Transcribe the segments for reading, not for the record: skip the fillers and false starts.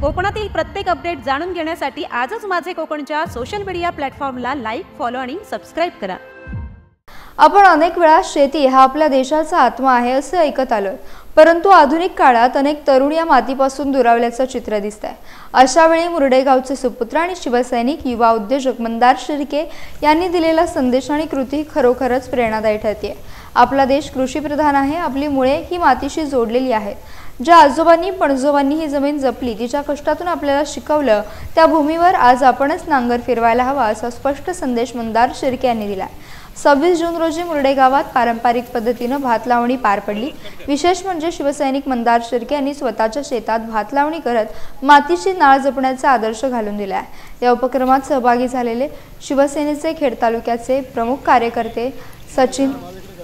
कोकणातील प्रत्येक अपडेट जाणून घेण्यासाठी आजच माझे कोकणच्या सोशल मीडिया प्लॅटफॉर्मला लाईक, फॉलो आणि सबस्क्राईब करा। आपण अनेक वेळा शेती हा आपल्या देशाचा आत्मा आहे असे ऐकत आलोय, परंतु आधुनिक काळात अनेक तरुण या मातीपासून दुरावल्याचं चित्र दिसतंय। अशा वेळी मुरडे गावचे सुपुत्र आणि शिवसैनिक युवा उद्योजक मंदार शिर्के यांनी दिलेला संदेश आणि कृती खरोखरच प्रेरणादायी ठरते। आपला देश कृषीप्रधान आहे, आपली मुळे ही मातीशी जोडलेली आहेत। ज्या आजोबांनी पणजोबांनी ही जमीन जपली, तिच्या कष्टातून आपल्याला शिकवलं, त्या भूमीवर आज आपणच नांगर फिरवायला हवा असा स्पष्ट संदेश मंदार शिर्के यांनी दिला। 26 जून रोजी मुरडे गावात पारंपरिक पद्धतीने भात लावणी पार पडली। विशेष म्हणजे शिवसैनिक मंदार शिर्के यांनी स्वतःच्या शेतात भात लावणी करत मातीची नाळ जपण्याचा आदर्श घालून दिला आहे। या उपक्रमात सहभागी झालेले शिवसेनेचे खेड तालुक्याचे प्रमुख कार्यकर्ते सचिन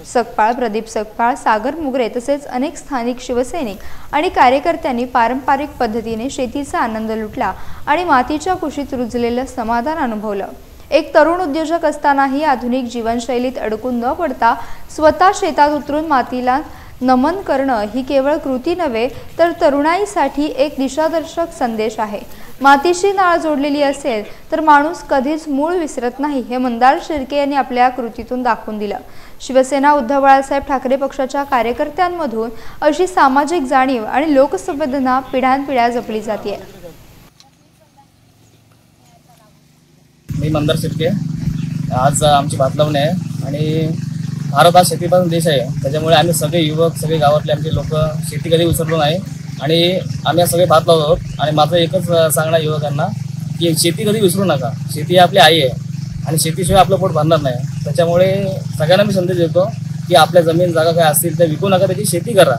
सकपाळ, प्रदीप सकपाळ, सागर मुगरे तसेच अनेक स्थानिक शिवसैनिक आणि कार्यकर्त्यांनी पारंपरिक पद्धतीने शेतीचा आनंद लुटला आणि मातीच्या कुशीत रुजलेलं समाधान अनुभवलं। एक तरुण उद्योजक असतानाही आधुनिक जीवनशैलीत अडकून न पडता स्वतः शेतात उतरून मातीला नमन करणं ही केवळ कृती नव्हे तर तरुणाईसाठी एक दिशादर्शक संदेश आहे। मातीशी नाळ जोडलेली असेल तर माणूस कधीच मूळ विसरत नाही, हे मंदार शिर्के यांनी आपल्या कृतीतून दाखवून दिलं। शिवसेना उद्धव बाळासाहेब ठाकरे पक्षाच्या कार्यकर्त्यांमधून अशी सामाजिक जाणीव आणि लोकसंवेदना पिढ्यानपिढ्या जपली जाते। मी मंदार शिर्के। आज आमची भात लावणी आहे आणि भारत हा शेतीप्रधान देश आहे, त्याच्यामुळे आम्ही सगळे युवक, सगळे गावातले आमचे लोक शेती कधी विसरलो नाही आणि आम्ही सगळे भात लावत आहोत। आणि माझं एकच सांगणं युवकांना की शेती कधी विसरू नका। शेती आपली आई आहे आणि शेतीशिवाय आपलं पोट भरणार नाही। त्याच्यामुळे सगळ्यांना मी संदेश देतो की आपल्या जमीन जागा काय असतील तर विकू नका, त्याची शेती करा।